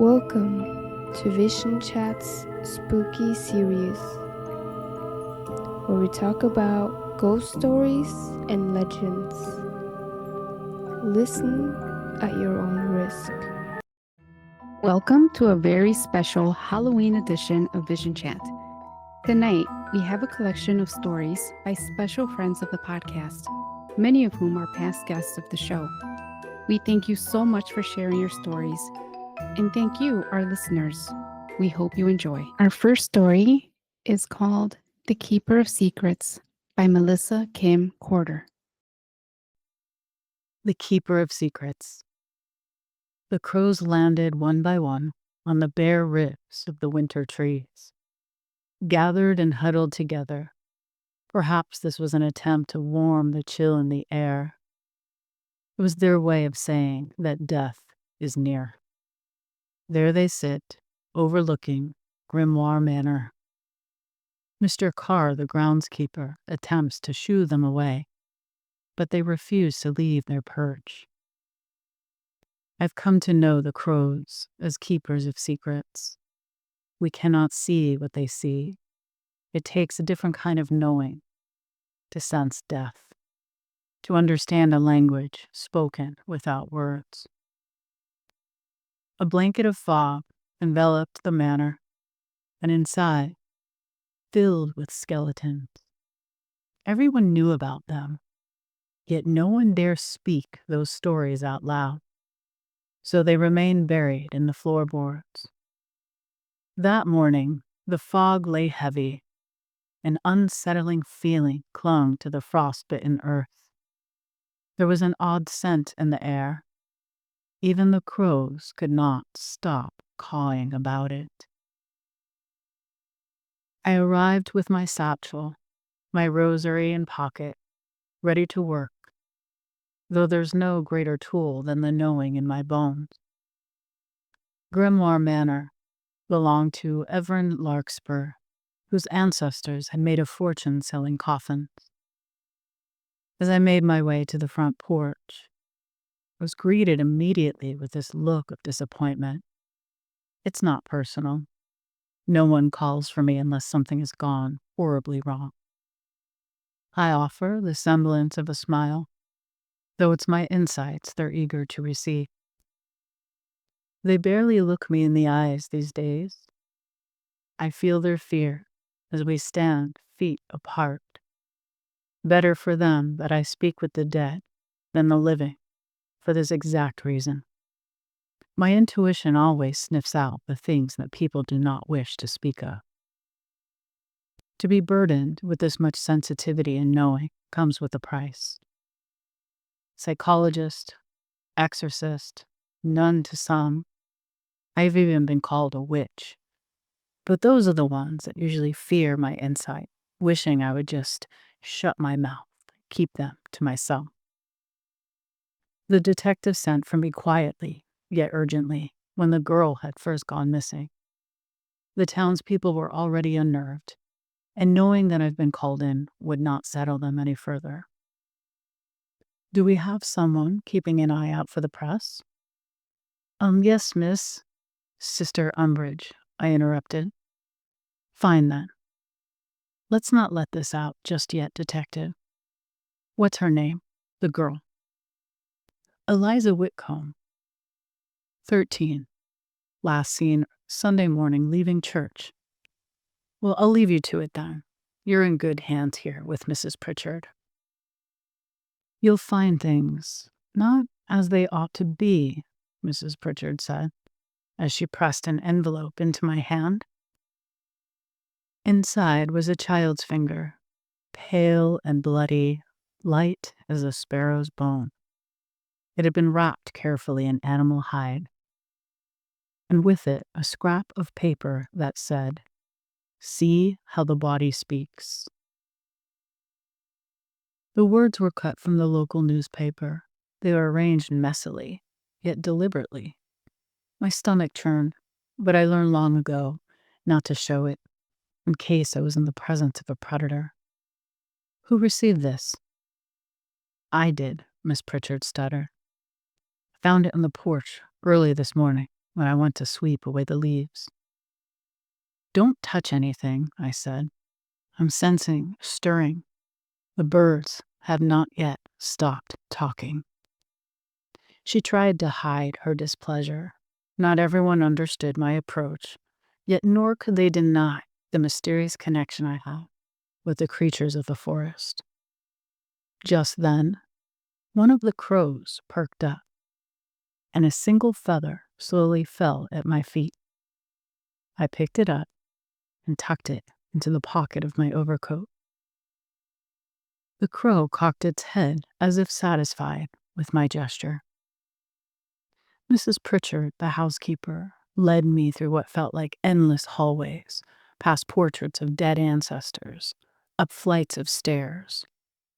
Welcome to Vision Chat's spooky series, where we talk about ghost stories and legends. Listen at your own risk. Welcome to a very special Halloween edition of Vision Chat. Tonight, we have a collection of stories by special friends of the podcast, many of whom are past guests of the show. We thank you so much for sharing your stories, and thank you, our listeners. We hope you enjoy. Our first story is called The Keeper of Secrets by Melissa Kim Corter. The Keeper of Secrets. The crows landed one by one on the bare ribs of the winter trees, gathered and huddled together. Perhaps this was an attempt to warm the chill in the air. It was their way of saying that death is near. There they sit, overlooking Grimoire Manor. Mr. Carr, the groundskeeper, attempts to shoo them away, but they refuse to leave their perch. I've come to know the crows as keepers of secrets. We cannot see what they see. It takes a different kind of knowing to sense death, to understand a language spoken without words. A blanket of fog enveloped the manor, and inside, filled with skeletons. Everyone knew about them, yet no one dare speak those stories out loud. So they remained buried in the floorboards. That morning, the fog lay heavy. An unsettling feeling clung to the frostbitten earth. There was an odd scent in the air. Even the crows could not stop cawing about it. I arrived with my satchel, my rosary in pocket, ready to work, though there's no greater tool than the knowing in my bones. Grimoire Manor belonged to Everin Larkspur, whose ancestors had made a fortune selling coffins. As I made my way to the front porch, I was greeted immediately with this look of disappointment. It's not personal. No one calls for me unless something has gone horribly wrong. I offer the semblance of a smile, though it's my insights they're eager to receive. They barely look me in the eyes these days. I feel their fear as we stand feet apart. Better for them that I speak with the dead than the living, for this exact reason. My intuition always sniffs out the things that people do not wish to speak of. To be burdened with this much sensitivity and knowing comes with a price. Psychologist, exorcist, nun to some. I've even been called a witch. But those are the ones that usually fear my insight, wishing I would just shut my mouth, keep them to myself. The detective sent for me quietly, yet urgently, when the girl had first gone missing. The townspeople were already unnerved, and knowing that I've been called in would not settle them any further. Do we have someone keeping an eye out for the press? Yes, miss. Sister Umbridge, I interrupted. Fine then. Let's not let this out just yet, detective. What's her name? The girl. Eliza Whitcomb. 13. Last seen Sunday morning leaving church. Well, I'll leave you to it then. You're in good hands here with Mrs. Pritchard. You'll find things not as they ought to be, Mrs. Pritchard said, as she pressed an envelope into my hand. Inside was a child's finger, pale and bloody, light as a sparrow's bone. It had been wrapped carefully in animal hide, and with it a scrap of paper that said, "See how the body speaks." The words were cut from the local newspaper. They were arranged messily, yet deliberately. My stomach churned, but I learned long ago not to show it, in case I was in the presence of a predator. Who received this? I did, Miss Pritchard stuttered. Found it on the porch early this morning. when I went to sweep away the leaves. "Don't touch anything," I said. "I'm sensing stirring. The birds have not yet stopped talking." She tried to hide her displeasure. Not everyone understood my approach, yet nor could they deny the mysterious connection I have with the creatures of the forest. Just then, one of the crows perked up, and a single feather slowly fell at my feet. I picked it up and tucked it into the pocket of my overcoat. The crow cocked its head as if satisfied with my gesture. Mrs. Pritchard, the housekeeper, led me through what felt like endless hallways, past portraits of dead ancestors, up flights of stairs,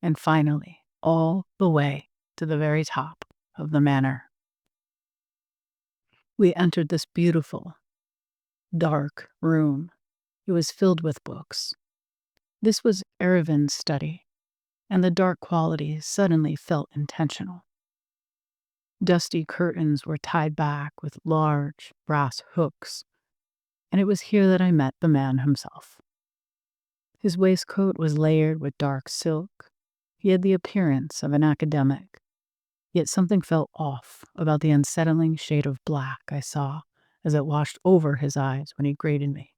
and finally, all the way to the very top of the manor. We entered this beautiful, dark room. It was filled with books. This was Ervin's study, and the dark qualities suddenly felt intentional. Dusty curtains were tied back with large brass hooks, and it was here that I met the man himself. His waistcoat was layered with dark silk. He had the appearance of an academic, yet something felt off about the unsettling shade of black I saw as it washed over his eyes when he greeted me.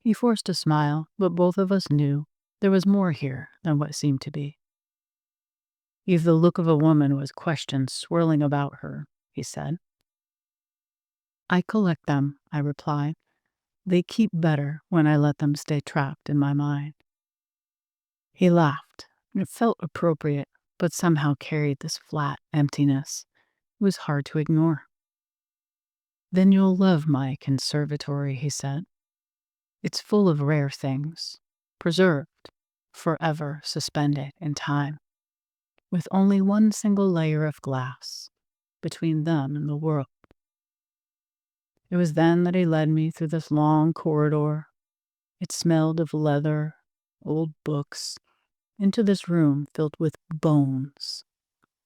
He forced a smile, but both of us knew there was more here than what seemed to be. "You've the look of a woman with questions swirling about her," he said. "I collect them," I replied. "They keep better when I let them stay trapped in my mind." He laughed. It felt appropriate, but somehow carried this flat emptiness. It was hard to ignore. "Then you'll love my conservatory," he said. "It's full of rare things, preserved, forever suspended in time, with only one single layer of glass between them and the world." It was then that he led me through this long corridor. It smelled of leather, old books, into this room filled with bones,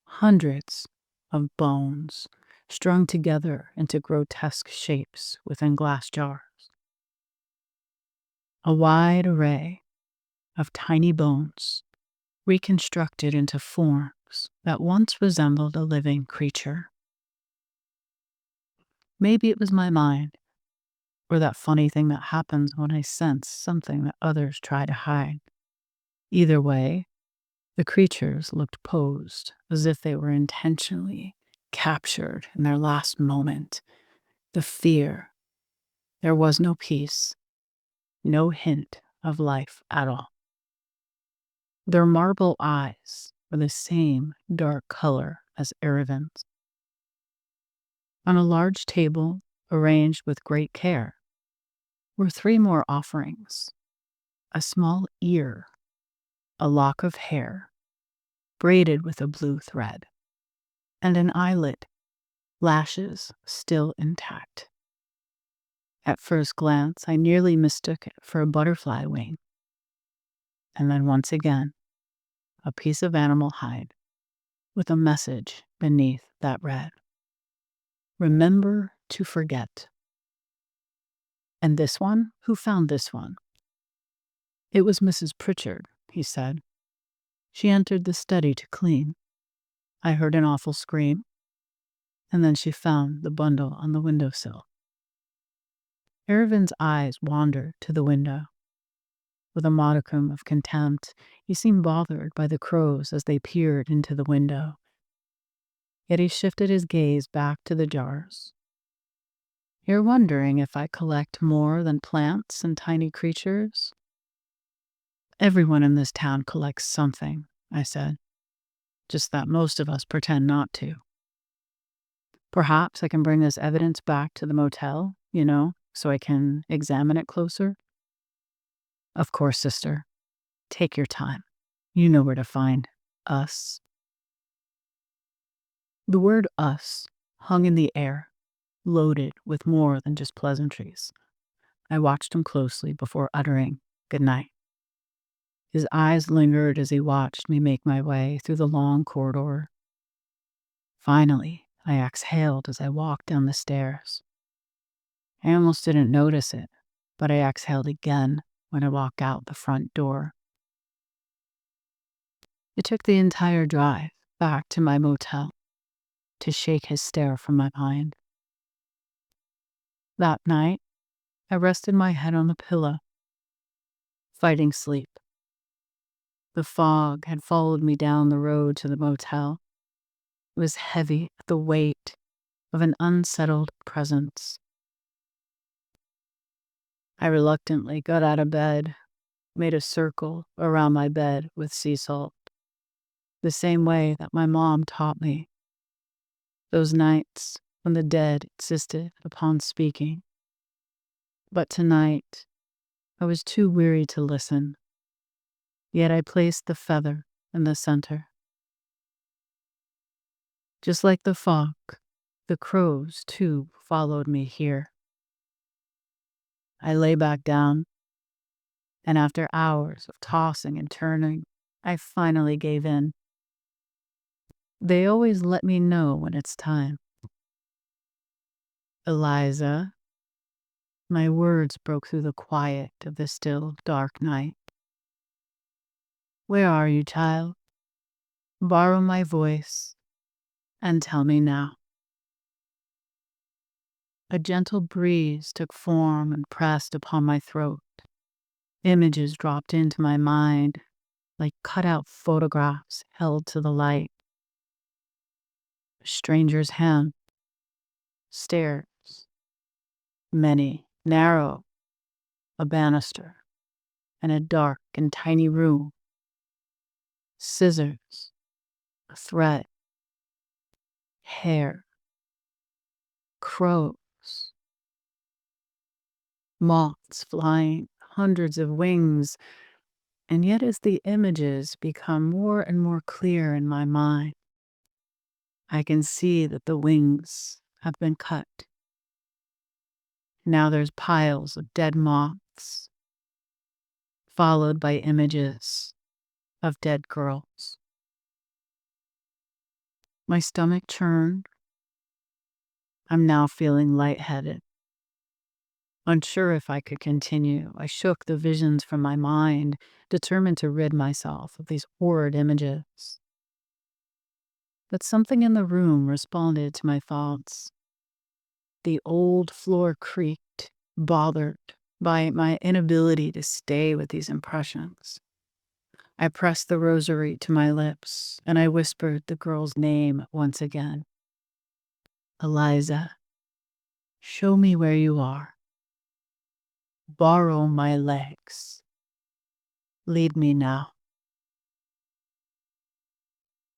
hundreds of bones, strung together into grotesque shapes within glass jars. A wide array of tiny bones, reconstructed into forms that once resembled a living creature. Maybe it was my mind, or that funny thing that happens when I sense something that others try to hide. Either way, the creatures looked posed as if they were intentionally captured in their last moment. The fear. There was no peace, no hint of life at all. Their marble eyes were the same dark color as Ervin's. On a large table, arranged with great care, were 3 more offerings: a small ear, a lock of hair, braided with a blue thread, and an eyelid, lashes still intact. At first glance, I nearly mistook it for a butterfly wing. And then once again, a piece of animal hide with a message beneath that read, "Remember to forget." "And this one? Who found this one?" "It was Mrs. Pritchard," he said. "She entered the study to clean. I heard an awful scream, and then she found the bundle on the windowsill." Ervin's eyes wandered to the window. With a modicum of contempt, he seemed bothered by the crows as they peered into the window. Yet he shifted his gaze back to the jars. "You're wondering if I collect more than plants and tiny creatures?" "Everyone in this town collects something," I said. "Just that most of us pretend not to. Perhaps I can bring this evidence back to the motel, so I can examine it closer." "Of course, sister. Take your time. You know where to find us." The word "us" hung in the air, loaded with more than just pleasantries. I watched him closely before uttering good night. His eyes lingered as he watched me make my way through the long corridor. Finally, I exhaled as I walked down the stairs. I almost didn't notice it, but I exhaled again when I walked out the front door. It took the entire drive back to my motel to shake his stare from my mind. That night, I rested my head on the pillow, fighting sleep. The fog had followed me down the road to the motel. It was heavy with the weight of an unsettled presence. I reluctantly got out of bed, made a circle around my bed with sea salt, the same way that my mom taught me. Those nights when the dead insisted upon speaking. But tonight, I was too weary to listen. Yet I placed the feather in the center. Just like the fog, the crows too followed me here. I lay back down, and after hours of tossing and turning, I finally gave in. They always let me know when it's time. Eliza, my words broke through the quiet of the still, dark night. Where are you, child? Borrow my voice and tell me now. A gentle breeze took form and pressed upon my throat. Images dropped into my mind like cut-out photographs held to the light. A stranger's hand, stairs, many, narrow, a banister, and a dark and tiny room. Scissors, a thread, hair, crows, moths flying, hundreds of wings. And yet as the images become more and more clear in my mind, I can see that the wings have been cut. Now there's piles of dead moths, followed by images of dead girls. My stomach churned. I'm now feeling lightheaded. Unsure if I could continue, I shook the visions from my mind, determined to rid myself of these horrid images. But something in the room responded to my thoughts. The old floor creaked, bothered by my inability to stay with these impressions. I pressed the rosary to my lips, and I whispered the girl's name once again. Eliza, show me where you are. Borrow my legs. Lead me now.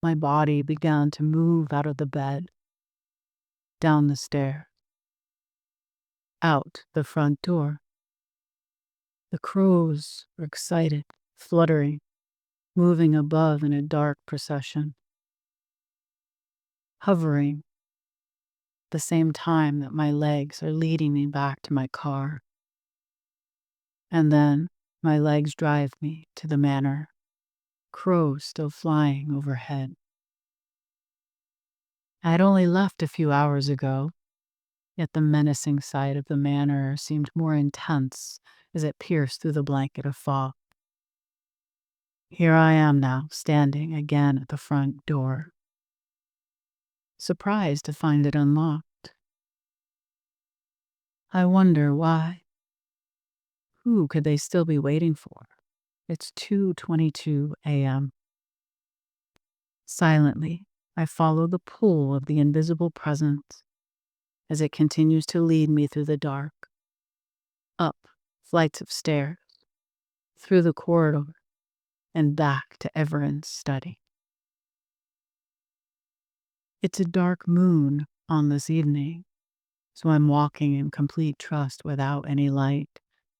My body began to move out of the bed, down the stair, out the front door. The crows were excited, fluttering, moving above in a dark procession, hovering the same time that my legs are leading me back to my car. And then my legs drive me to the manor, crows still flying overhead. I had only left a few hours ago, yet the menacing sight of the manor seemed more intense as it pierced through the blanket of fog. Here I am now, standing again at the front door, surprised to find it unlocked. I wonder why. Who could they still be waiting for? It's 2:22 a.m. Silently, I follow the pull of the invisible presence as it continues to lead me through the dark, up flights of stairs, through the corridor, and back to Everett's study. It's a dark moon on this evening, so I'm walking in complete trust without any light,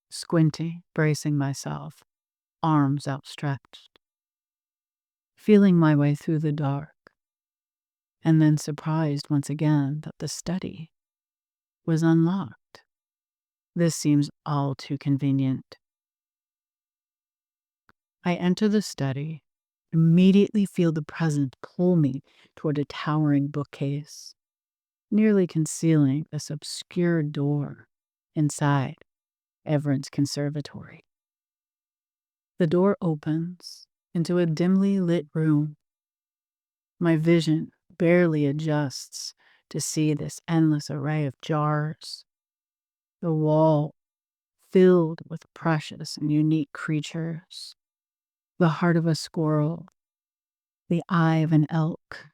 squinting, bracing myself, arms outstretched, feeling my way through the dark, and then surprised once again that the study was unlocked. This seems all too convenient. I enter the study, immediately feel the presence pull me toward a towering bookcase. nearly concealing this obscure door inside Everett's conservatory. The door opens into a dimly lit room. My vision barely adjusts to see this endless array of jars, the wall filled with precious and unique creatures, the heart of a squirrel, the eye of an elk,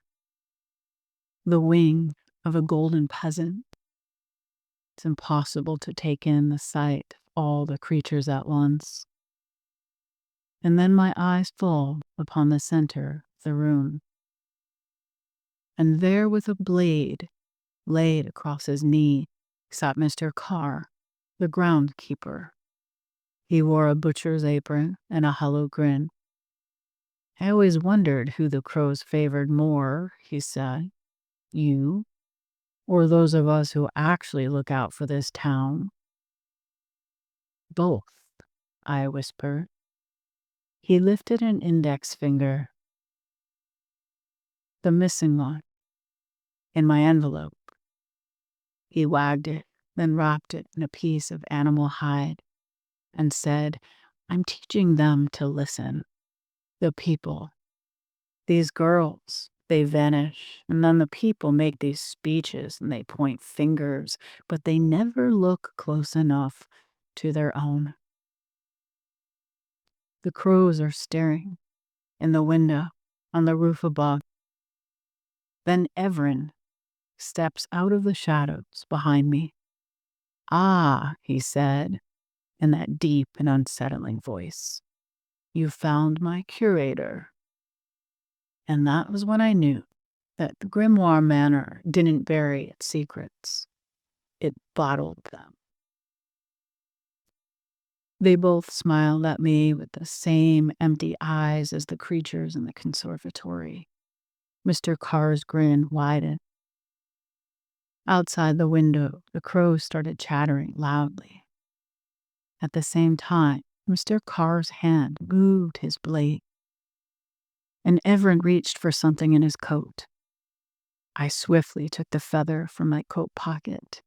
the wing of a golden peasant. It's impossible to take in the sight of all the creatures at once. And then my eyes fall upon the center of the room. And there, with a blade laid across his knee, sat Mr. Carr, the groundkeeper. He wore a butcher's apron and a hollow grin. I always wondered who the crows favored more, he said. You, or those of us who actually look out for this town? Both, I whispered. He lifted an index finger. The missing one. In my envelope. He wagged it, then wrapped it in a piece of animal hide, and said, I'm teaching them to listen. The people. These girls, they vanish, and then the people make these speeches and they point fingers, but they never look close enough to their own. The crows are staring in the window on the roof above. Then Everin steps out of the shadows behind me. Ah, he said, in that deep and unsettling voice. You found my curator. And that was when I knew that the Grimoire Manor didn't bury its secrets. It bottled them. They both smiled at me with the same empty eyes as the creatures in the conservatory. Mr. Carr's grin widened. Outside the window, the crows started chattering loudly. At the same time, Mr. Carr's hand moved his blade, and Everin reached for something in his coat. I swiftly took the feather from my coat pocket.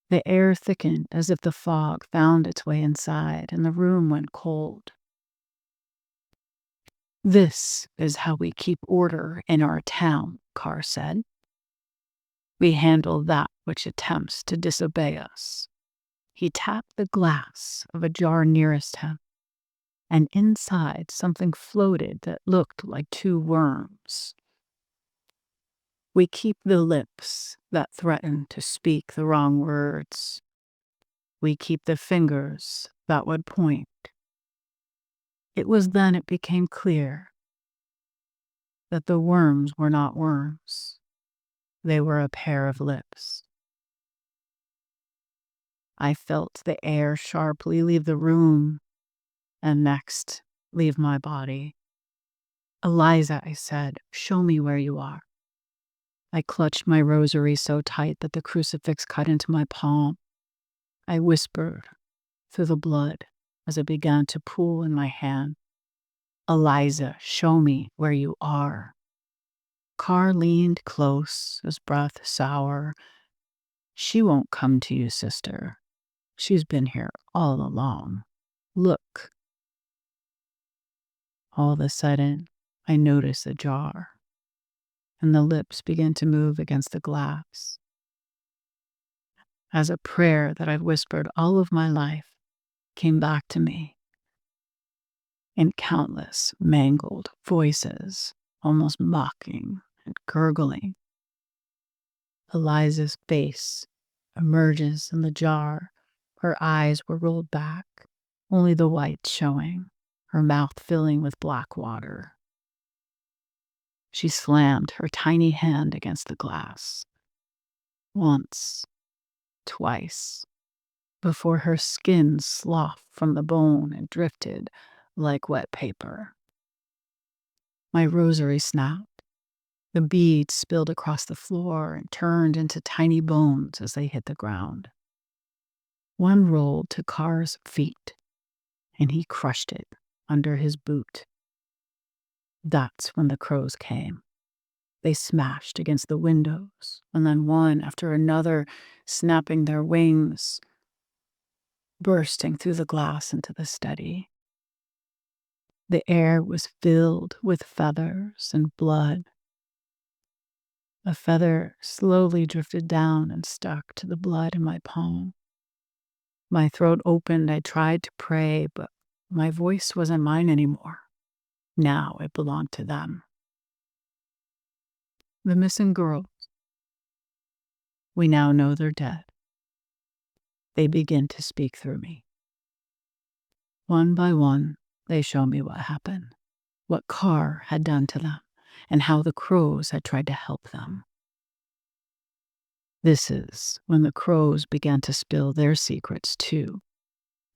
The air thickened as if the fog found its way inside, and the room went cold. This is how we keep order in our town, Carr said. We handle that which attempts to disobey us. He tapped the glass of a jar nearest him, and inside something floated that looked like two worms. We keep the lips that threaten to speak the wrong words. We keep the fingers that would point. It was then it became clear that the worms were not worms. They were a pair of lips. I felt the air sharply leave the room and next leave my body. Eliza, I said, show me where you are. I clutched my rosary so tight that the crucifix cut into my palm. I whispered through the blood as it began to pool in my hand. Eliza, show me where you are. Carr leaned close, his breath sour. She won't come to you, sister. She's been here all along. Look. All of a sudden, I noticed the jar, and the lips began to move against the glass. As a prayer that I've whispered all of my life came back to me in countless mangled voices, almost mocking and gurgling. Eliza's face emerges in the jar. Her eyes were rolled back, only the white showing, her mouth filling with black water. She slammed her tiny hand against the glass. Once, twice, before her skin sloughed from the bone and drifted like wet paper. My rosary snapped. The beads spilled across the floor and turned into tiny bones as they hit the ground. One rolled to Carr's feet, and he crushed it under his boot. That's when the crows came. They smashed against the windows, and then one after another, snapping their wings, bursting through the glass into the study. The air was filled with feathers and blood. A feather slowly drifted down and stuck to the blood in my palm. My throat opened. I tried to pray, but my voice wasn't mine anymore. Now it belonged to them. The missing girls. We now know they're dead. They begin to speak through me. One by one, they show me what happened, what Carr had done to them, and how the crows had tried to help them. This is when the crows began to spill their secrets too,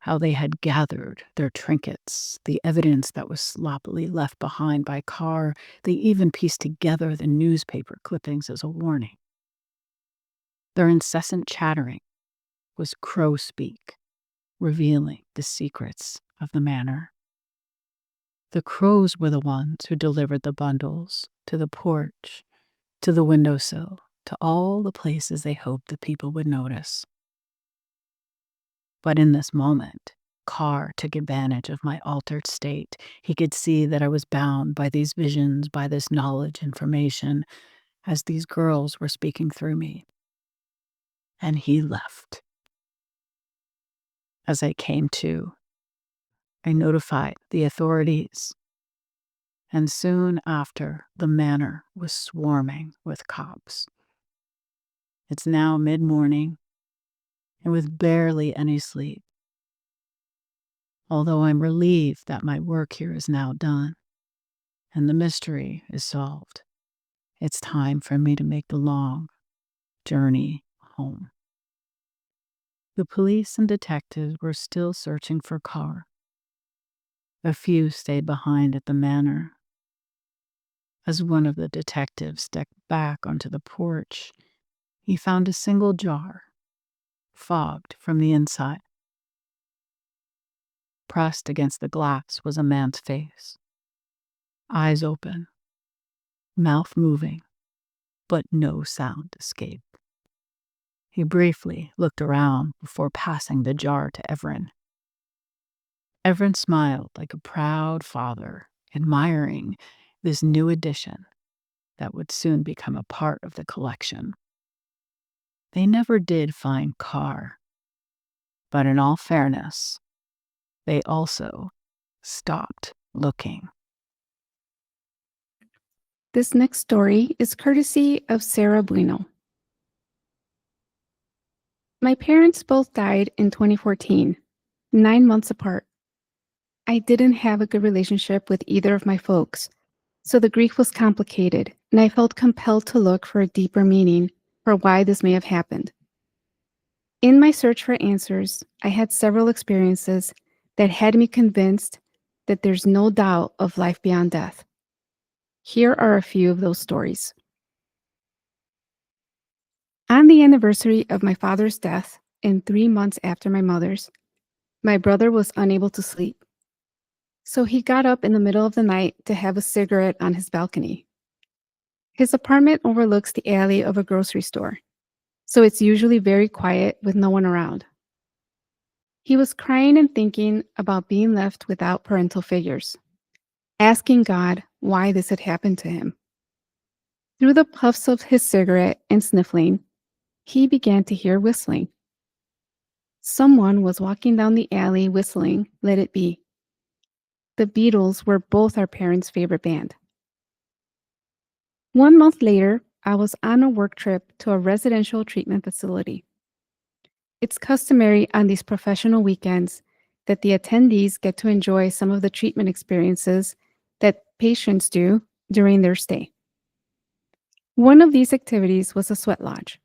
how they had gathered their trinkets, the evidence that was sloppily left behind by Carr. They even pieced together the newspaper clippings as a warning. Their incessant chattering was crow speak, revealing the secrets of the manor. The crows were the ones who delivered the bundles to the porch, to the windowsill, to all the places they hoped the people would notice. But in this moment, Carr took advantage of my altered state. He could see that I was bound by these visions, by this knowledge, information, as these girls were speaking through me. And he left. As I came to, I notified the authorities, and soon after, the manor was swarming with cops. It's now mid-morning, and with barely any sleep. Although I'm relieved that my work here is now done, and the mystery is solved, it's time for me to make the long journey home. The police and detectives were still searching for Carr. A few stayed behind at the manor. As one of the detectives stepped back onto the porch, he found a single jar, fogged from the inside. Pressed against the glass was a man's face, eyes open, mouth moving, but no sound escaped. He briefly looked around before passing the jar to Everin. Everin smiled like a proud father, admiring this new addition that would soon become a part of the collection. They never did find Carr, but in all fairness, they also stopped looking. This next story is courtesy of Sarah Buino. My parents both died in 2014, 9 months apart. I didn't have a good relationship with either of my folks, so the grief was complicated, and I felt compelled to look for a deeper meaning for why this may have happened. In my search for answers, I had several experiences that had me convinced that there's no doubt of life beyond death. Here are a few of those stories. On the anniversary of my father's death, and 3 months after my mother's, my brother was unable to sleep. So he got up in the middle of the night to have a cigarette on his balcony. His apartment overlooks the alley of a grocery store, so it's usually very quiet with no one around. He was crying and thinking about being left without parental figures, asking God why this had happened to him. Through the puffs of his cigarette and sniffling, he began to hear whistling. Someone was walking down the alley whistling Let It Be. The Beatles were both our parents' favorite band. 1 month later, I was on a work trip to a residential treatment facility. It's customary on these professional weekends that the attendees get to enjoy some of the treatment experiences that patients do during their stay. One of these activities was a sweat lodge.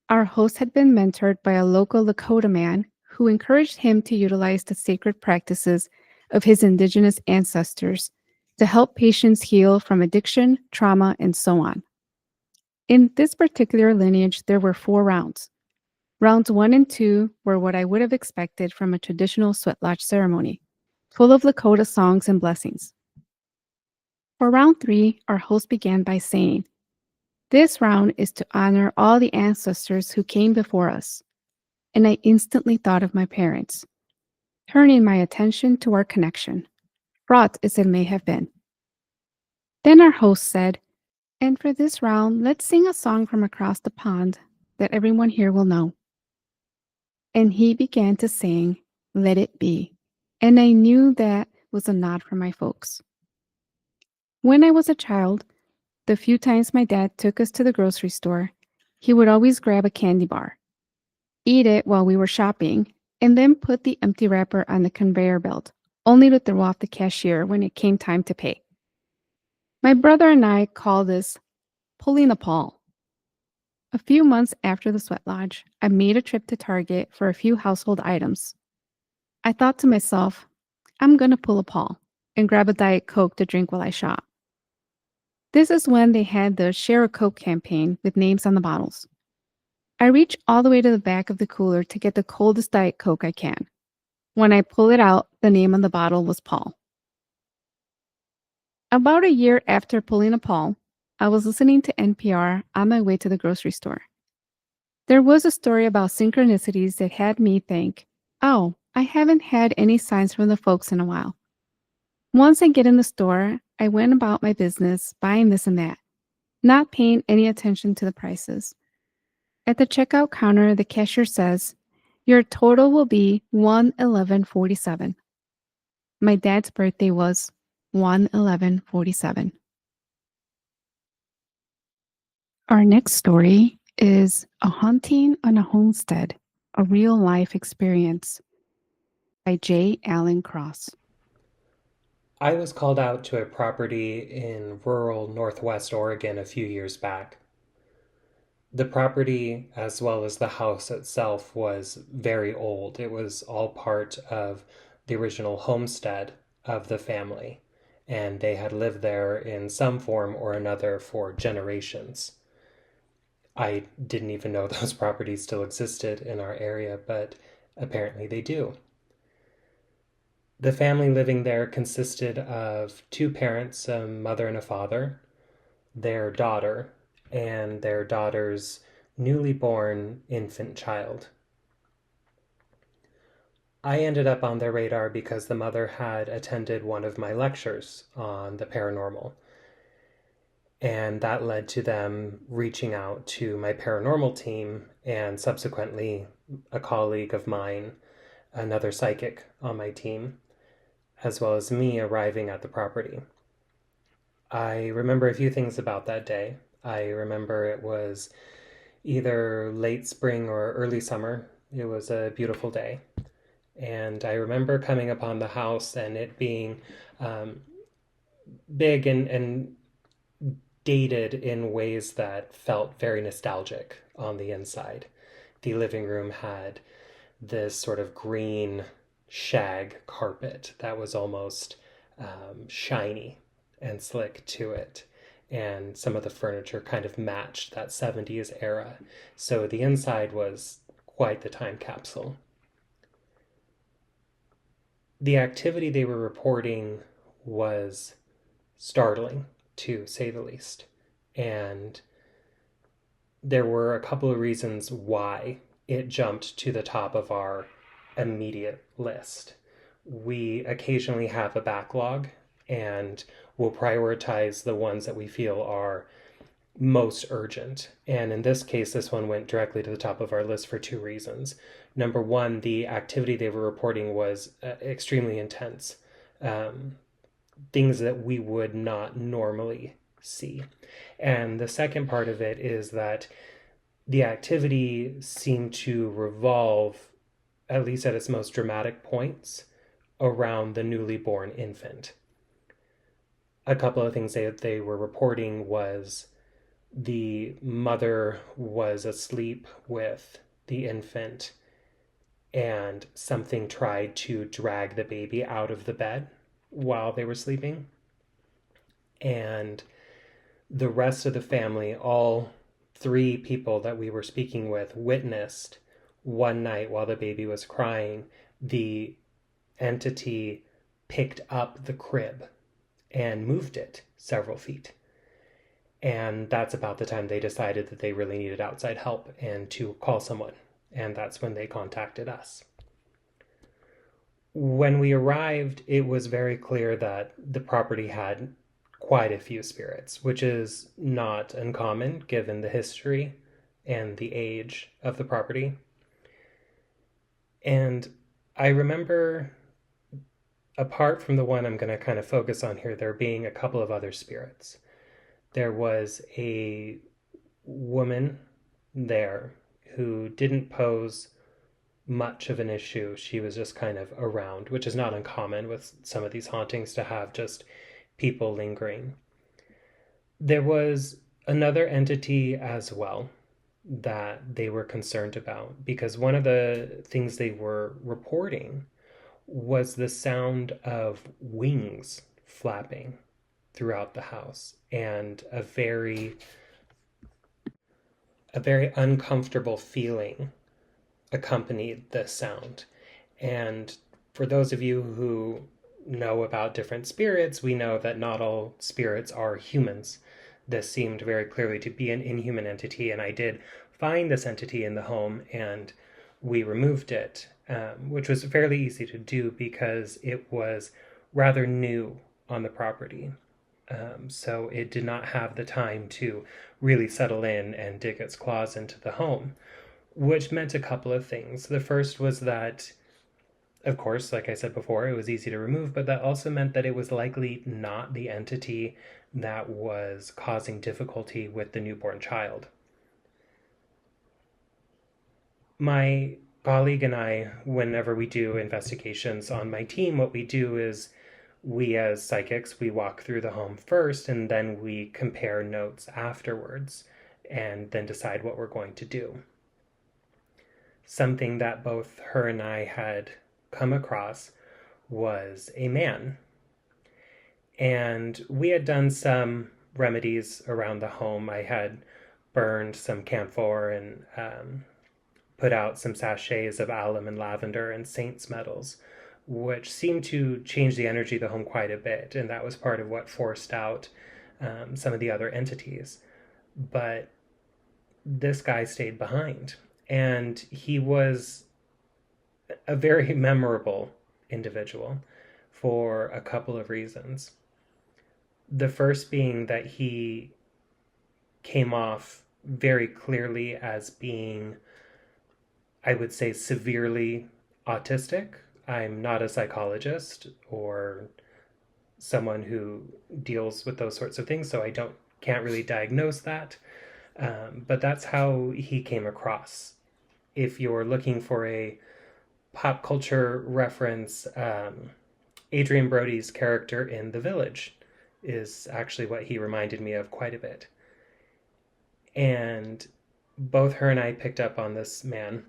Our host had been mentored by a local Lakota man who encouraged him to utilize the sacred practices of his indigenous ancestors to help patients heal from addiction, trauma, and so on. In this particular lineage, there were 4 rounds. Rounds 1 and 2 were what I would have expected from a traditional sweat lodge ceremony, full of Lakota songs and blessings. For round 3, our host began by saying, This round is to honor all the ancestors who came before us, and I instantly thought of my parents, turning my attention to our connection, fraught as it may have been. Then our host said, "And for this round, let's sing a song from across the pond that everyone here will know." And he began to sing, "Let It Be," and I knew that was a nod from my folks. When I was a child, the few times my dad took us to the grocery store, he would always grab a candy bar, eat it while we were shopping, and then put the empty wrapper on the conveyor belt, only to throw off the cashier when it came time to pay. My brother and I call this pulling a Paul. A few months after the sweat lodge, I made a trip to Target for a few household items. I thought to myself, I'm going to pull a Paul and grab a Diet Coke to drink while I shop. This is when they had the Share a Coke campaign with names on the bottles. I reach all the way to the back of the cooler to get the coldest Diet Coke I can. When I pull it out, the name on the bottle was Paul. About a year after pulling a Paul, I was listening to NPR on my way to the grocery store. There was a story about synchronicities that had me think, oh, I haven't had any signs from the folks in a while. Once I get in the store, I went about my business buying this and that, not paying any attention to the prices. At the checkout counter, the cashier says, "Your total will be $111.47. My dad's birthday was 1/11/47. Our next story is A Haunting on a Homestead, a Real-Life Experience by J. Allen Cross. I was called out to a property in rural Northwest Oregon a few years back. The property, as well as the house itself, was very old. It was all part of the original homestead of the family, and they had lived there in some form or another for generations. I didn't even know those properties still existed in our area, but apparently they do. The family living there consisted of two parents, a mother and a father, their daughter, and their daughter's newly born infant child. I ended up on their radar because the mother had attended one of my lectures on the paranormal, and that led to them reaching out to my paranormal team and subsequently a colleague of mine, another psychic on my team, as well as me arriving at the property. I remember a few things about that day. I remember it was either late spring or early summer. It was a beautiful day. And I remember coming upon the house and it being big and dated in ways that felt very nostalgic on the inside. The living room had this sort of green shag carpet that was almost shiny and slick to it, and some of the furniture kind of matched that 70s era, so the inside was quite the time capsule. The activity they were reporting was startling, to say the least, and there were a couple of reasons why it jumped to the top of our immediate list. We occasionally have a backlog and we'll prioritize the ones that we feel are most urgent. And in this case, this one went directly to the top of our list for two reasons. Number one, the activity they were reporting was extremely intense. Things that we would not normally see. And the second part of it is that the activity seemed to revolve, at least at its most dramatic points, around the newly born infant. A couple of things they were reporting was the mother was asleep with the infant and something tried to drag the baby out of the bed while they were sleeping. And the rest of the family, all three people that we were speaking with, witnessed one night while the baby was crying, the entity picked up the crib and moved it several feet. And that's about the time they decided that they really needed outside help and to call someone. And that's when they contacted us. When we arrived, it was very clear that the property had quite a few spirits, which is not uncommon given the history and the age of the property. And I remember, apart from the one I'm going to kind of focus on here, there being a couple of other spirits. There was a woman there who didn't pose much of an issue. She was just kind of around, which is not uncommon with some of these hauntings to have just people lingering. There was another entity as well that they were concerned about, because one of the things they were reporting was the sound of wings flapping throughout the house, and a very uncomfortable feeling accompanied the sound. And for those of you who know about different spirits, we know that not all spirits are humans. This seemed very clearly to be an inhuman entity, and I did find this entity in the home, and we removed it, which was fairly easy to do because it was rather new on the property. So it did not have the time to really settle in and dig its claws into the home, which meant a couple of things. The first was that, of course, like I said before, it was easy to remove, but that also meant that it was likely not the entity that was causing difficulty with the newborn child. My colleague and I, whenever we do investigations on my team, what we do is we as psychics, we walk through the home first, and then we compare notes afterwards and then decide what we're going to do. Something that both her and I had come across was a man. And we had done some remedies around the home. I had burned some camphor and put out some sachets of alum and lavender and saint's metals, which seemed to change the energy of the home quite a bit. And that was part of what forced out some of the other entities. But this guy stayed behind. And he was a very memorable individual for a couple of reasons. The first being that he came off very clearly as being, I would say, severely autistic. I'm not a psychologist or someone who deals with those sorts of things, so I can't really diagnose that. But that's how he came across. If you're looking for a pop culture reference, Adrian Brody's character in The Village is actually what he reminded me of quite a bit. And both her and I picked up on this man.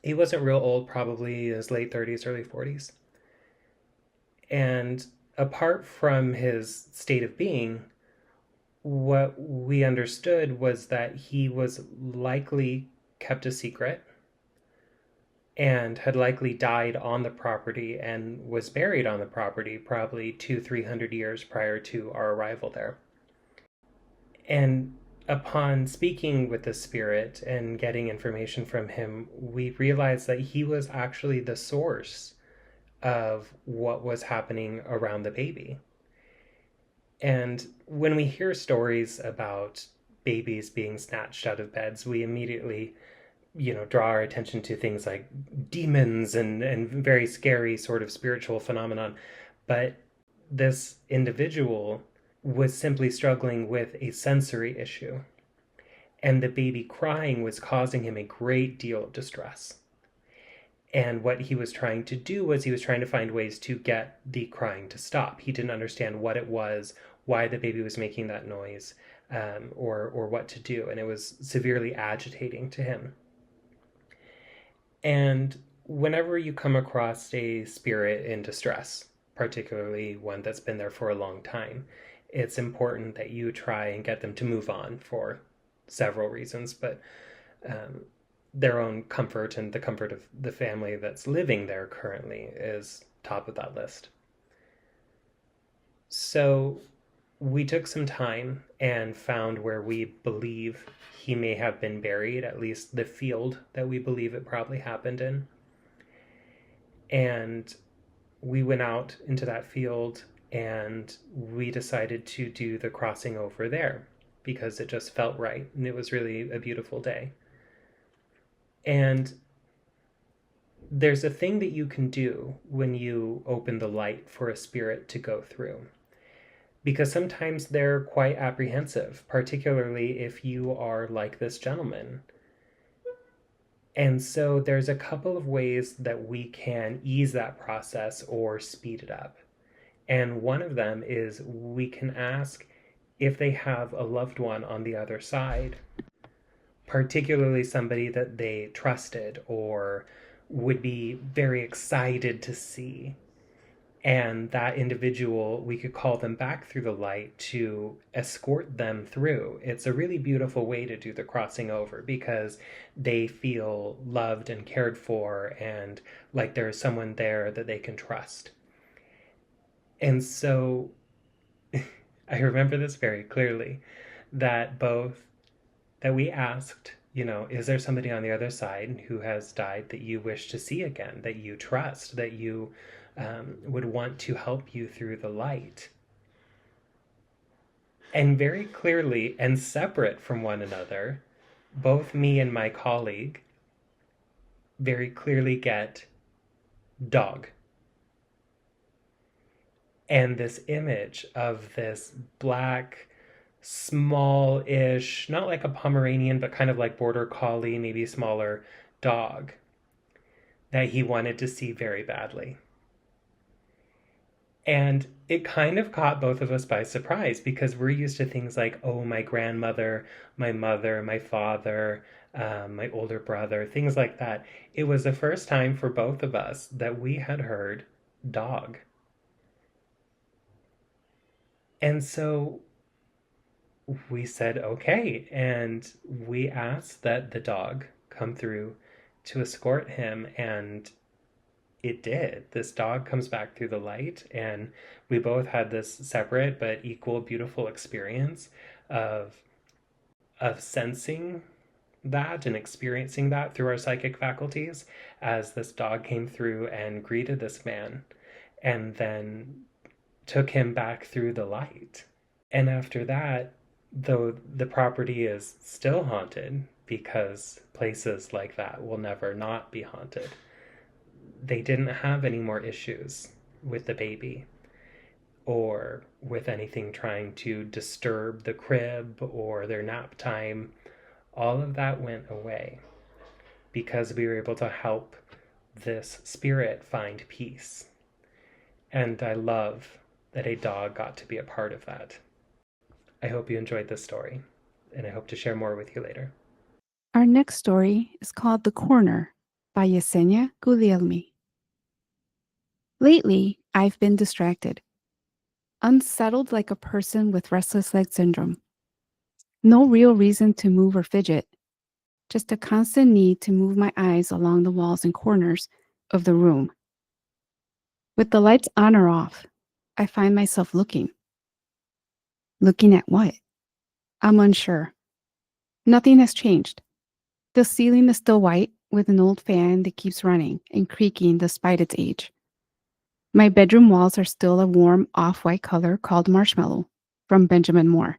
He wasn't real old, probably his late 30s, early 40s. And apart from his state of being, what we understood was that he was likely kept a secret and had likely died on the property and was buried on the property probably 200-300 years prior to our arrival there. And upon speaking with the spirit and getting information from him, we realized that he was actually the source of what was happening around the baby. And when we hear stories about babies being snatched out of beds, we immediately, draw our attention to things like demons and very scary sort of spiritual phenomenon. But this individual was simply struggling with a sensory issue. And the baby crying was causing him a great deal of distress. And what he was trying to do was he was trying to find ways to get the crying to stop. He didn't understand what it was, why the baby was making that noise, or what to do. And it was severely agitating to him. And whenever you come across a spirit in distress, particularly one that's been there for a long time, it's important that you try and get them to move on for several reasons, but their own comfort and the comfort of the family that's living there currently is top of that list. So we took some time and found where we believe he may have been buried, at least the field that we believe it probably happened in. And we went out into that field and we decided to do the crossing over there because it just felt right and it was really a beautiful day. And there's a thing that you can do when you open the light for a spirit to go through, because sometimes they're quite apprehensive, particularly if you are like this gentleman. And so there's a couple of ways that we can ease that process or speed it up. And one of them is we can ask if they have a loved one on the other side, particularly somebody that they trusted or would be very excited to see. And that individual, we could call them back through the light to escort them through. It's a really beautiful way to do the crossing over because they feel loved and cared for and like there's someone there that they can trust. And so I remember this very clearly, that we asked, is there somebody on the other side who has died that you wish to see again, that you trust, that you would want to help you through the light? And very clearly and separate from one another, both me and my colleague very clearly get dog. And this image of this black, small-ish, not like a Pomeranian, but kind of like border collie, maybe smaller dog that he wanted to see very badly. And it kind of caught both of us by surprise because we're used to things like, oh, my grandmother, my mother, my father, my older brother, things like that. It was the first time for both of us that we had heard dog. And so we said, okay. And we asked that the dog come through to escort him. And it did. This dog comes back through the light. And we both had this separate but equal beautiful experience of sensing that and experiencing that through our psychic faculties as this dog came through and greeted this man and then took him back through the light. And after that, though the property is still haunted because places like that will never not be haunted, they didn't have any more issues with the baby or with anything trying to disturb the crib or their nap time. All of that went away because we were able to help this spirit find peace. And I love that a dog got to be a part of that. I hope you enjoyed this story, and I hope to share more with you later. Our next story is called The Corner by Yessenia Guglielmi. Lately, I've been distracted, unsettled like a person with restless leg syndrome. No real reason to move or fidget, just a constant need to move my eyes along the walls and corners of the room. With the lights on or off, I find myself looking. Looking at what? I'm unsure. Nothing has changed. The ceiling is still white with an old fan that keeps running and creaking despite its age. My bedroom walls are still a warm off-white color called marshmallow from Benjamin Moore.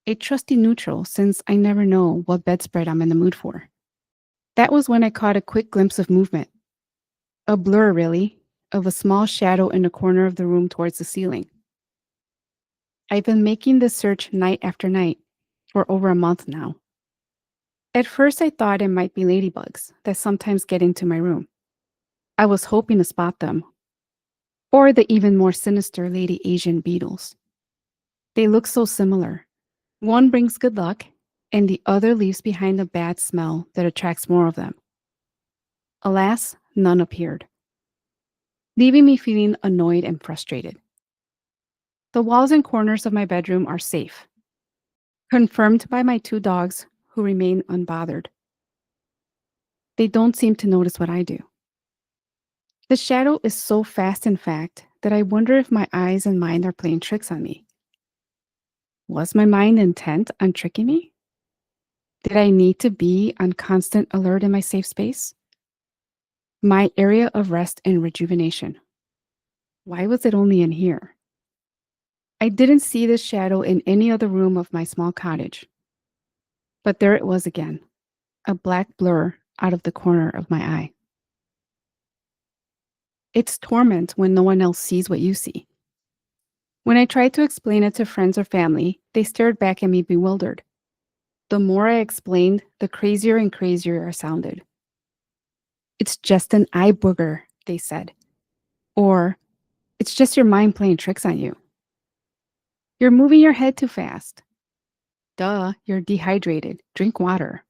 A trusty neutral since I never know what bedspread I'm in the mood for. That was when I caught a quick glimpse of movement. A blur, really, of a small shadow in the corner of the room towards the ceiling. I've been making this search night after night for over a month now. At first, I thought it might be ladybugs that sometimes get into my room. I was hoping to spot them, or the even more sinister lady Asian beetles. They look so similar. One brings good luck, and the other leaves behind a bad smell that attracts more of them. Alas, none appeared, leaving me feeling annoyed and frustrated. The walls and corners of my bedroom are safe, confirmed by my 2 dogs who remain unbothered. They don't seem to notice what I do. The shadow is so fast, in fact, that I wonder if my eyes and mind are playing tricks on me. Was my mind intent on tricking me? Did I need to be on constant alert in my safe space? My area of rest and rejuvenation. Why was it only in here? I didn't see this shadow in any other room of my small cottage. But there it was again, a black blur out of the corner of my eye. It's torment when no one else sees what you see. When I tried to explain it to friends or family, they stared back at me bewildered. The more I explained, the crazier and crazier I sounded. It's just an eye booger, they said. Or, it's just your mind playing tricks on you. You're moving your head too fast. Duh, you're dehydrated. Drink water.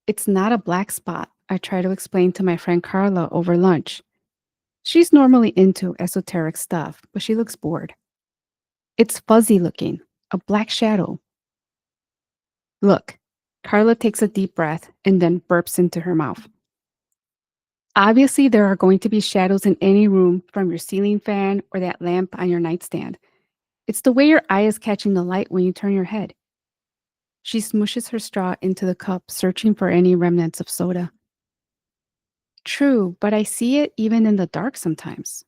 It's not a black spot, I try to explain to my friend Carla over lunch. She's normally into esoteric stuff, but she looks bored. It's fuzzy looking, a black shadow. Look, Carla takes a deep breath and then burps into her mouth. Obviously, there are going to be shadows in any room from your ceiling fan or that lamp on your nightstand. It's the way your eye is catching the light when you turn your head. She smooshes her straw into the cup, searching for any remnants of soda. True, but I see it even in the dark sometimes.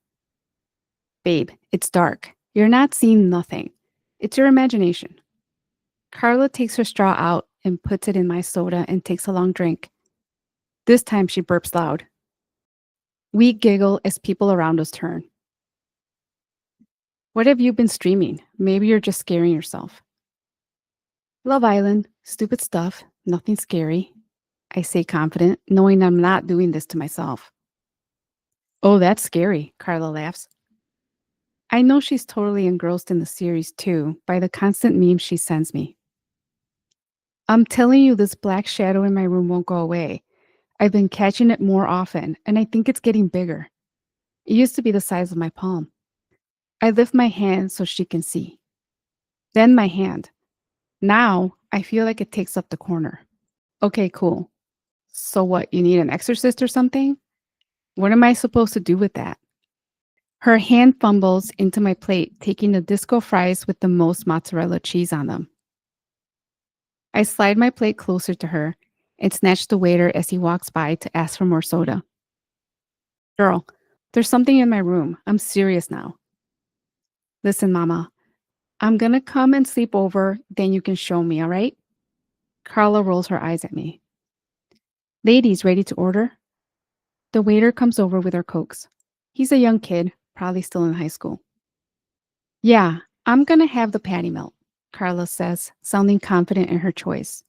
Babe, it's dark. You're not seeing nothing. It's your imagination. Carla takes her straw out and puts it in my soda and takes a long drink. This time she burps loud. We giggle as people around us turn. What have you been streaming? Maybe you're just scaring yourself. Love Island, stupid stuff, nothing scary. I say confident, knowing I'm not doing this to myself. Oh, that's scary, Carla laughs. I know she's totally engrossed in the series too, by the constant memes she sends me. I'm telling you, this black shadow in my room won't go away. I've been catching it more often, and I think it's getting bigger. It used to be the size of my palm. I lift my hand so she can see. Then my hand. Now, I feel like it takes up the corner. Okay, cool. So what, you need an exorcist or something? What am I supposed to do with that? Her hand fumbles into my plate, taking the disco fries with the most mozzarella cheese on them. I slide my plate closer to her and snatch the waiter as he walks by to ask for more soda. Girl, there's something in my room. I'm serious now. Listen, Mama, I'm gonna come and sleep over, then you can show me, all right? Carla rolls her eyes at me. Ladies, ready to order? The waiter comes over with our Cokes. He's a young kid, probably still in high school. Yeah, I'm gonna have the patty melt, Carla says, sounding confident in her choice.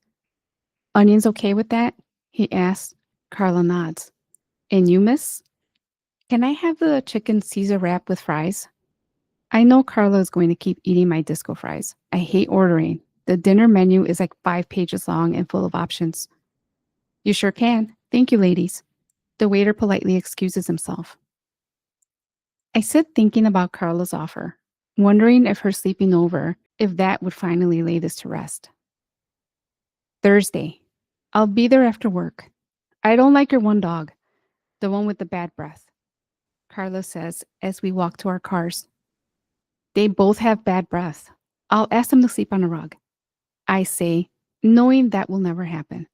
Onions okay with that? He asks. Carla nods. And you, miss? Can I have the chicken Caesar wrap with fries? I know Carla is going to keep eating my disco fries. I hate ordering. The dinner menu is like 5 pages long and full of options. You sure can. Thank you, ladies. The waiter politely excuses himself. I sit thinking about Carla's offer, wondering if her sleeping over, if that would finally lay this to rest. Thursday. I'll be there after work. I don't like your one dog, the one with the bad breath, Carla says as we walk to our cars. They both have bad breath. I'll ask them to sleep on a rug. I say, knowing that will never happen.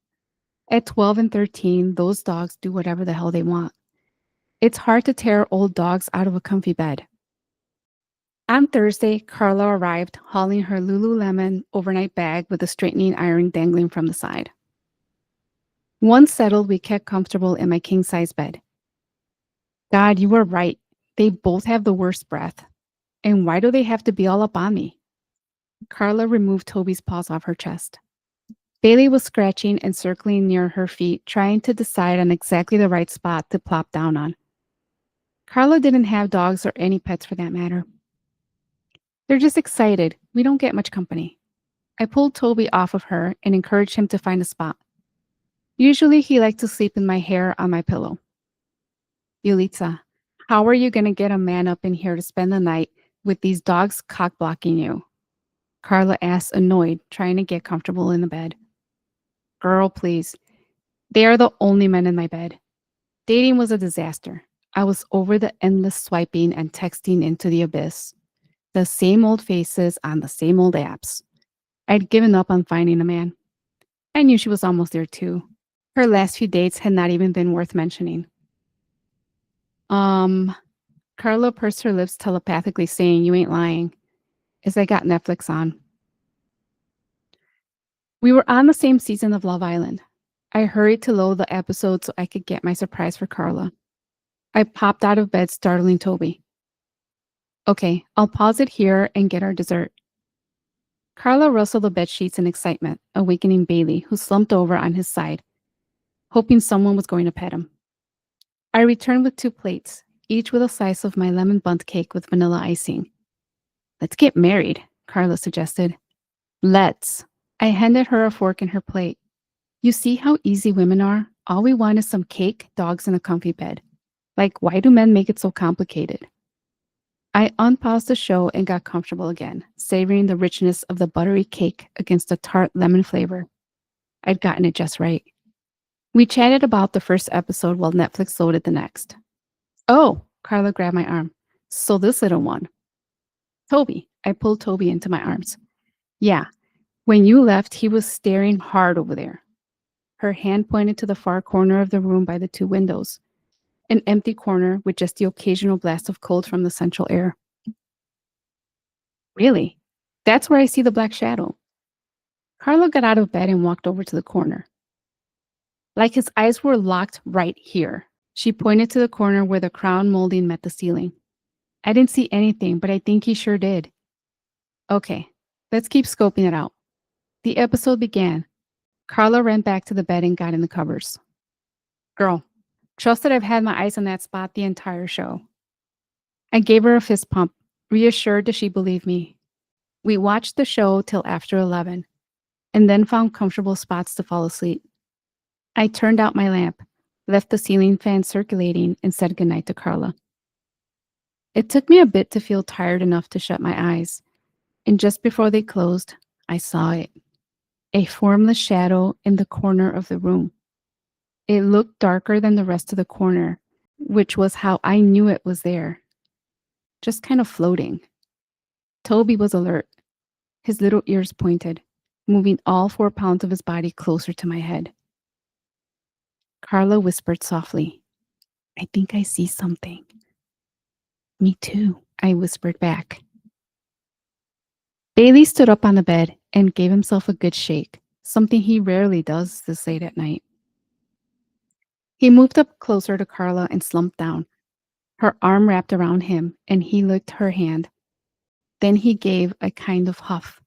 At 12 and 13, those dogs do whatever the hell they want. It's hard to tear old dogs out of a comfy bed. On Thursday, Carla arrived hauling her Lululemon overnight bag with a straightening iron dangling from the side. Once settled, we kept comfortable in my king-size bed. God, you were right. They both have the worst breath. And why do they have to be all up on me? Carla removed Toby's paws off her chest. Bailey was scratching and circling near her feet, trying to decide on exactly the right spot to plop down on. Carla didn't have dogs or any pets for that matter. They're just excited. We don't get much company. I pulled Toby off of her and encouraged him to find a spot. Usually he liked to sleep in my hair on my pillow. Yulitsa, how are you going to get a man up in here to spend the night with these dogs cock-blocking you? Carla asked, annoyed, trying to get comfortable in the bed. Girl, please. They are the only men in my bed. Dating was a disaster. I was over the endless swiping and texting into the abyss. The same old faces on the same old apps. I'd given up on finding a man. I knew she was almost there too. Her last few dates had not even been worth mentioning. Carla pursed her lips telepathically, saying, "You ain't lying," as I got Netflix on. We were on the same season of Love Island. I hurried to load the episode so I could get my surprise for Carla. I popped out of bed, startling Toby. "Okay, I'll pause it here and get our dessert." Carla rustled the bed sheets in excitement, awakening Bailey, who slumped over on his side, hoping someone was going to pet him. I returned with 2 plates, each with a slice of my lemon bundt cake with vanilla icing. "Let's get married," Carla suggested. "Let's." I handed her a fork and her plate. "You see how easy women are? All we want is some cake, dogs, and a comfy bed. Like, why do men make it so complicated?" I unpaused the show and got comfortable again, savoring the richness of the buttery cake against the tart lemon flavor. I'd gotten it just right. We chatted about the first episode while Netflix loaded the next. "Oh," Carla grabbed my arm. "So this little one." "Toby." I pulled Toby into my arms. "Yeah, when you left, he was staring hard over there." Her hand pointed to the far corner of the room by the 2 windows, an empty corner with just the occasional blast of cold from the central air. "Really? That's where I see the black shadow." Carla got out of bed and walked over to the corner. "Like his eyes were locked right here." She pointed to the corner where the crown molding met the ceiling. "I didn't see anything, but I think he sure did." "Okay, let's keep scoping it out." The episode began. Carla ran back to the bed and got in the covers. "Girl, trust that I've had my eyes on that spot the entire show." I gave her a fist pump, reassured that she believed me. We watched the show till after 11, and then found comfortable spots to fall asleep. I turned out my lamp, left the ceiling fan circulating, and said goodnight to Carla. It took me a bit to feel tired enough to shut my eyes, and just before they closed, I saw it. A formless shadow in the corner of the room. It looked darker than the rest of the corner, which was how I knew it was there. Just kind of floating. Toby was alert, his little ears pointed, moving all 4 pounds of his body closer to my head. Carla whispered softly, "I think I see something." "Me too," I whispered back. Bailey stood up on the bed and gave himself a good shake, something he rarely does this late at night. He moved up closer to Carla and slumped down, her arm wrapped around him, and he licked her hand. Then he gave a kind of huff.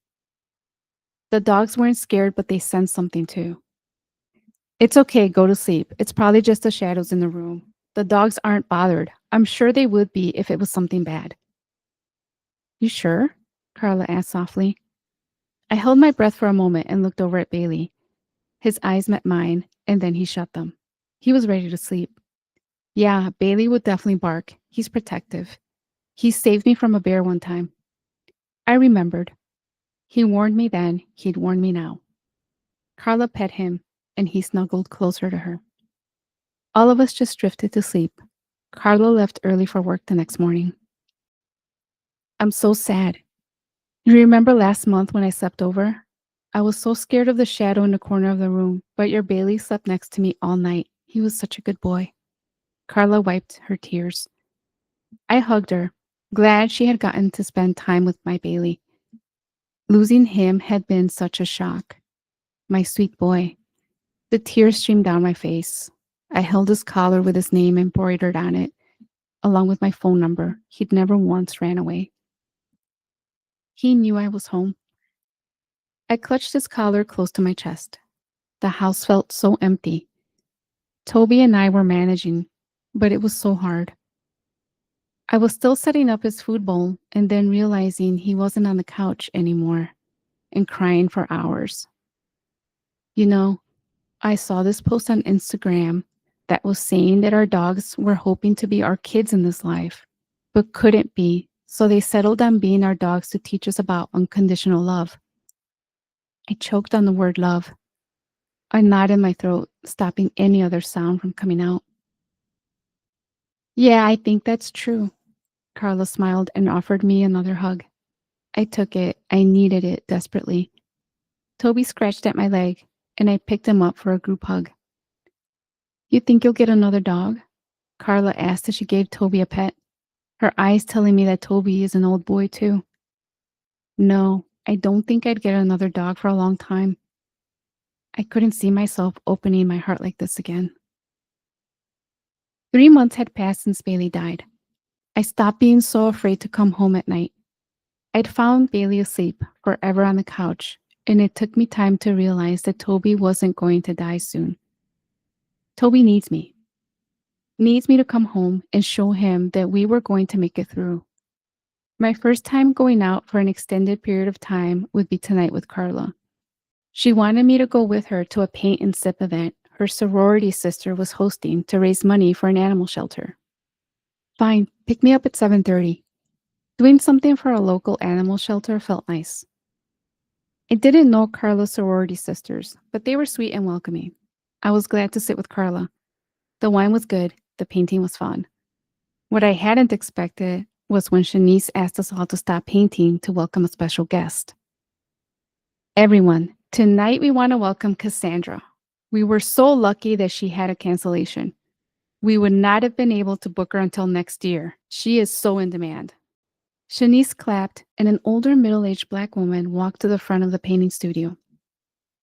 The dogs weren't scared, but they sensed something too. "It's okay, go to sleep. It's probably just the shadows in the room. The dogs aren't bothered. I'm sure they would be if it was something bad." "You sure?" Carla asked softly. I held my breath for a moment and looked over at Bailey. His eyes met mine, and then he shut them. He was ready to sleep. "Yeah, Bailey would definitely bark. He's protective. He saved me from a bear one time." I remembered. He warned me then, he'd warn me now. Carla pet him, and he snuggled closer to her. All of us just drifted to sleep. Carla left early for work the next morning. "I'm so sad. You remember last month when I slept over? I was so scared of the shadow in the corner of the room, but your Bailey slept next to me all night. He was such a good boy." Carla wiped her tears. I hugged her, glad she had gotten to spend time with my Bailey. Losing him had been such a shock. My sweet boy. The tears streamed down my face. I held his collar with his name embroidered on it, along with my phone number. He'd never once ran away. He knew I was home. I clutched his collar close to my chest. The house felt so empty. Toby and I were managing, but it was so hard. I was still setting up his food bowl and then realizing he wasn't on the couch anymore and crying for hours. You know, I saw this post on Instagram that was saying that our dogs were hoping to be our kids in this life, but couldn't be, so they settled on being our dogs to teach us about unconditional love. I choked on the word love. A knot in my throat, stopping any other sound from coming out. "Yeah, I think that's true." Carla smiled and offered me another hug. I took it. I needed it desperately. Toby scratched at my leg, and I picked him up for a group hug. You think you'll get another dog? Carla asked as she gave Toby a pet, her eyes telling me that Toby is an old boy too. No, I don't think I'd get another dog for a long time. I couldn't see myself opening my heart like this again. 3 months had passed since Bailey died. I stopped being so afraid to come home at night. I'd found Bailey asleep forever on the couch, and it took me time to realize that Toby wasn't going to die soon. Toby needs me to come home and show him that we were going to make it through. My first time going out for an extended period of time would be tonight with Carla. She wanted me to go with her to a paint and sip event her sorority sister was hosting to raise money for an animal shelter. Fine, pick me up at 7:30. Doing something for a local animal shelter felt nice. I didn't know Carla's sorority sisters, but they were sweet and welcoming. I was glad to sit with Carla. The wine was good, the painting was fun. What I hadn't expected was when Shanice asked us all to stop painting to welcome a special guest. Everyone, tonight we want to welcome Cassandra. We were so lucky that she had a cancellation. We would not have been able to book her until next year. She is so in demand. Shanice clapped, and an older middle-aged Black woman walked to the front of the painting studio.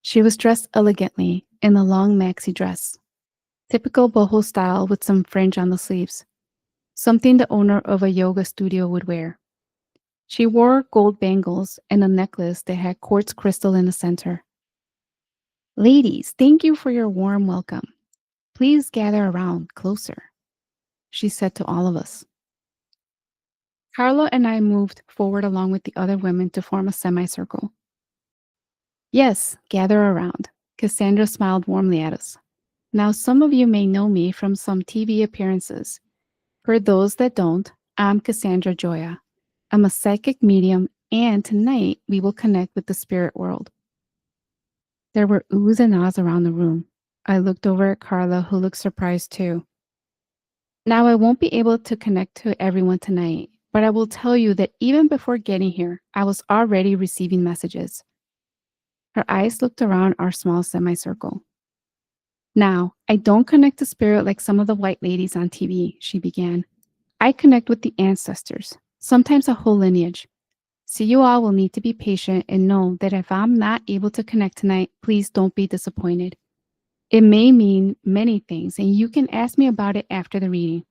She was dressed elegantly in a long maxi dress, typical boho style with some fringe on the sleeves, something the owner of a yoga studio would wear. She wore gold bangles and a necklace that had quartz crystal in the center. Ladies, thank you for your warm welcome. Please gather around closer, she said to all of us. Carla and I moved forward along with the other women to form a semicircle. Yes, gather around. Cassandra smiled warmly at us. Now, some of you may know me from some TV appearances. For those that don't, I'm Cassandra Joya. I'm a psychic medium, and tonight we will connect with the spirit world. There were oohs and ahs around the room. I looked over at Carla, who looked surprised too. Now, I won't be able to connect to everyone tonight, but I will tell you that even before getting here, I was already receiving messages. Her eyes looked around our small semicircle. Now, I don't connect to spirit like some of the white ladies on TV, she began. I connect with the ancestors, sometimes a whole lineage. So you all will need to be patient and know that if I'm not able to connect tonight, please don't be disappointed. It may mean many things, and you can ask me about it after the reading.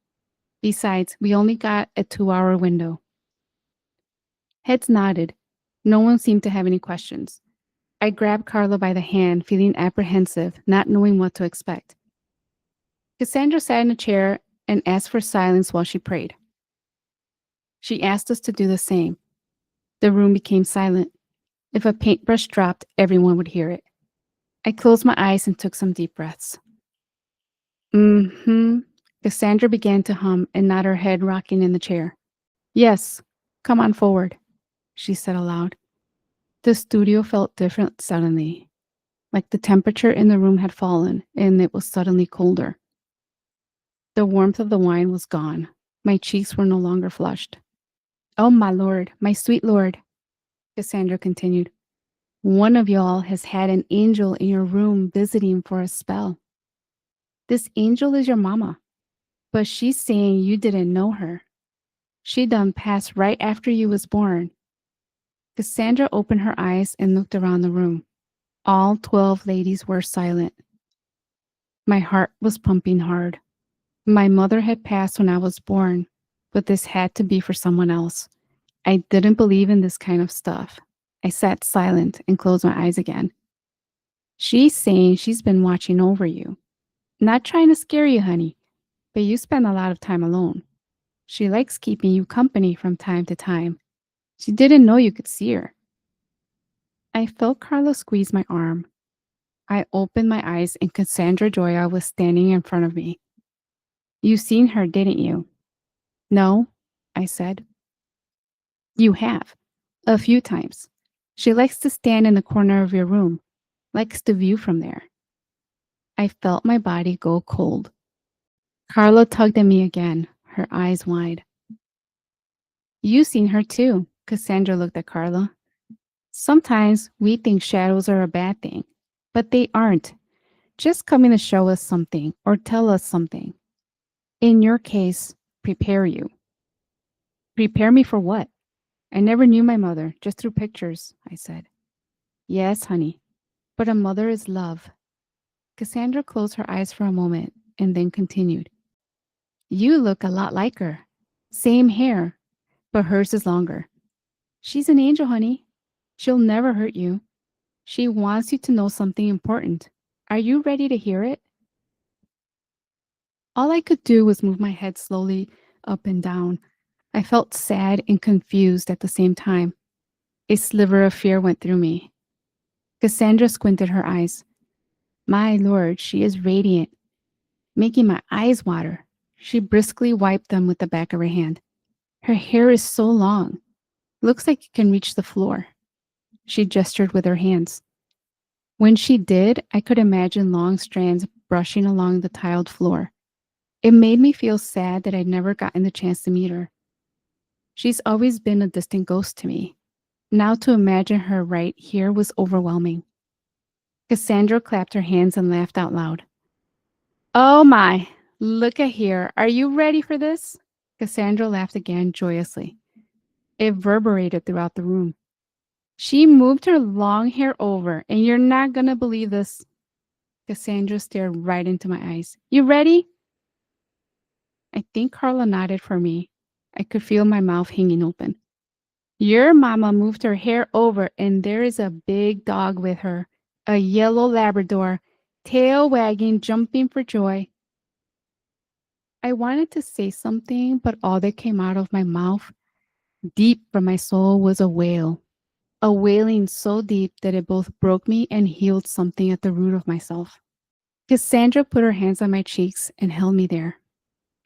Besides, we only got a 2-hour window. Heads nodded. No one seemed to have any questions. I grabbed Carla by the hand, feeling apprehensive, not knowing what to expect. Cassandra sat in a chair and asked for silence while she prayed. She asked us to do the same. The room became silent. If a paintbrush dropped, everyone would hear it. I closed my eyes and took some deep breaths. Cassandra began to hum and nod her head, rocking in the chair. Yes, come on forward, she said aloud. The studio felt different suddenly, like the temperature in the room had fallen and it was suddenly colder. The warmth of the wine was gone. My cheeks were no longer flushed. Oh, my lord, my sweet lord, Cassandra continued. One of y'all has had an angel in your room visiting for a spell. This angel is your mama, but she's saying you didn't know her. She done passed right after you was born. Cassandra opened her eyes and looked around the room. All 12 ladies were silent. My heart was pumping hard. My mother had passed when I was born, but this had to be for someone else. I didn't believe in this kind of stuff. I sat silent and closed my eyes again. She's saying she's been watching over you. Not trying to scare you, honey, but you spend a lot of time alone. She likes keeping you company from time to time. She didn't know you could see her. I felt Carla squeeze my arm. I opened my eyes and Cassandra Joya was standing in front of me. You seen her, didn't you? No, I said. You have. A few times. She likes to stand in the corner of your room, likes the view from there. I felt my body go cold. Carla tugged at me again, her eyes wide. You seen her too. Cassandra looked at Carla. Sometimes we think shadows are a bad thing, but they aren't. Just coming to show us something or tell us something. In your case, prepare you. Prepare me for what? I never knew my mother, just through pictures, I said. Yes, honey, but a mother is love. Cassandra closed her eyes for a moment and then continued. You look a lot like her. Same hair, but hers is longer. She's an angel, honey. She'll never hurt you. She wants you to know something important. Are you ready to hear it? All I could do was move my head slowly up and down. I felt sad and confused at the same time. A sliver of fear went through me. Cassandra squinted her eyes. My Lord, she is radiant, making my eyes water. She briskly wiped them with the back of her hand. Her hair is so long. Looks like it can reach the floor. She gestured with her hands. When she did, I could imagine long strands brushing along the tiled floor. It made me feel sad that I'd never gotten the chance to meet her. She's always been a distant ghost to me. Now to imagine her right here was overwhelming. Cassandra clapped her hands and laughed out loud. Oh my, look at here. Are you ready for this? Cassandra laughed again joyously. It reverberated throughout the room. She moved her long hair over, and you're not going to believe this. Cassandra stared right into my eyes. You ready? I think Carla nodded for me. I could feel my mouth hanging open. Your mama moved her hair over, and there is a big dog with her, a yellow Labrador, tail wagging, jumping for joy. I wanted to say something, but all that came out of my mouth, deep from my soul, was a wail. A wailing so deep that it both broke me and healed something at the root of myself. Cassandra put her hands on my cheeks and held me there.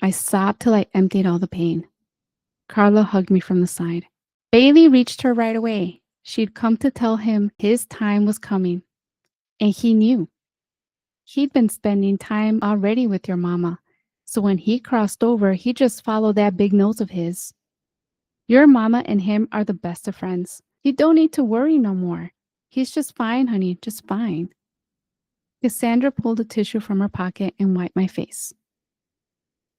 I sobbed till I emptied all the pain. Carla hugged me from the side. Bailey reached her right away. She'd come to tell him his time was coming. And he knew. He'd been spending time already with your mama. So when he crossed over, he just followed that big nose of his. Your mama and him are the best of friends. You don't need to worry no more. He's just fine, honey, just fine. Cassandra pulled a tissue from her pocket and wiped my face.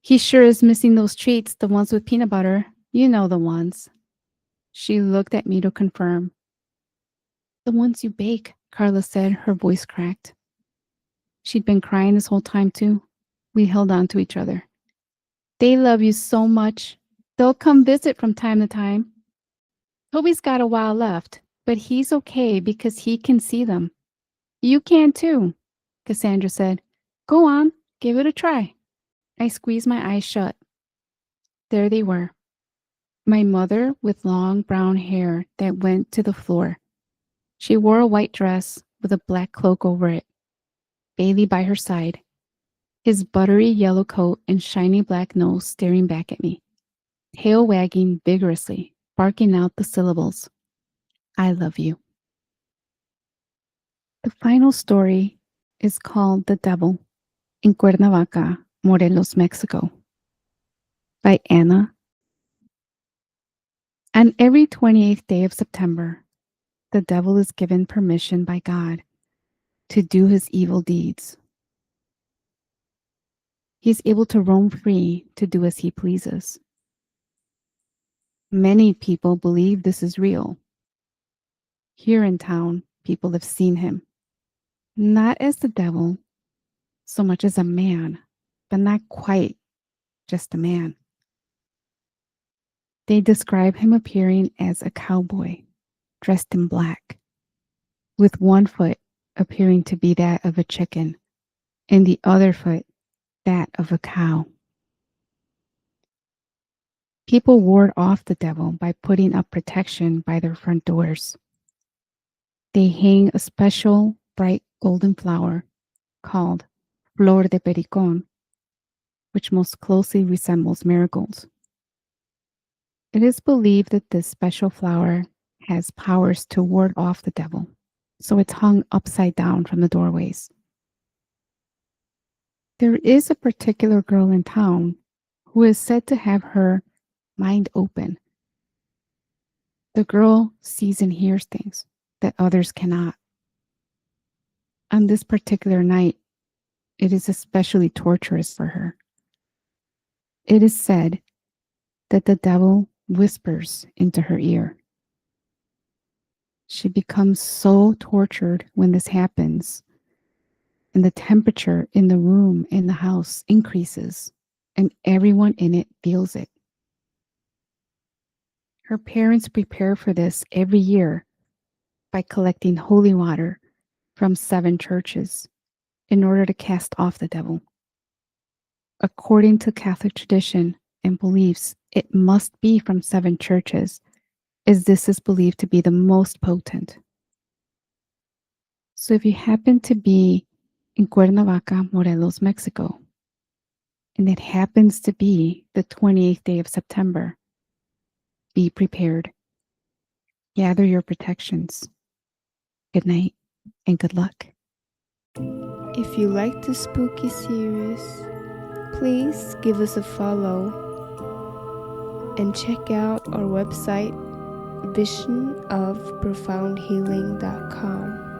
He sure is missing those treats, the ones with peanut butter. You know the ones. She looked at me to confirm. The ones you bake, Carla said, her voice cracked. She'd been crying this whole time, too. We held on to each other. They love you so much. They'll come visit from time to time. Toby's got a while left, but he's okay because he can see them. You can too, Cassandra said. Go on, give it a try. I squeezed my eyes shut. There they were. My mother with long brown hair that went to the floor. She wore a white dress with a black cloak over it. Bailey by her side. His buttery yellow coat and shiny black nose staring back at me. Tail wagging vigorously, barking out the syllables. I love you. The final story is called The Devil in Cuernavaca, Morelos, Mexico, by Anna. On every 28th day of September, the devil is given permission by God to do his evil deeds. He is able to roam free to do as he pleases. Many people believe this is real. Here in town, people have seen him, not as the devil, so much as a man, but not quite just a man. They describe him appearing as a cowboy, dressed in black, with one foot appearing to be that of a chicken, and the other foot that of a cow. People ward off the devil by putting up protection by their front doors. They hang a special bright golden flower called Flor de Pericón, which most closely resembles marigolds. It is believed that this special flower has powers to ward off the devil, so it's hung upside down from the doorways. There is a particular girl in town who is said to have her mind open. The girl sees and hears things that others cannot. On this particular night, it is especially torturous for her. It is said that the devil whispers into her ear. She becomes so tortured when this happens, and the temperature in the room, in the house, increases, and everyone in it feels it. Her parents prepare for this every year by collecting holy water from 7 churches in order to cast off the devil. According to Catholic tradition and beliefs, it must be from 7 churches, as this is believed to be the most potent. So if you happen to be in Cuernavaca, Morelos, Mexico, and it happens to be the 28th day of September, be prepared. Gather your protections. Good night and good luck. If you like the spooky series, please give us a follow and check out our website visionofprofoundhealing.com.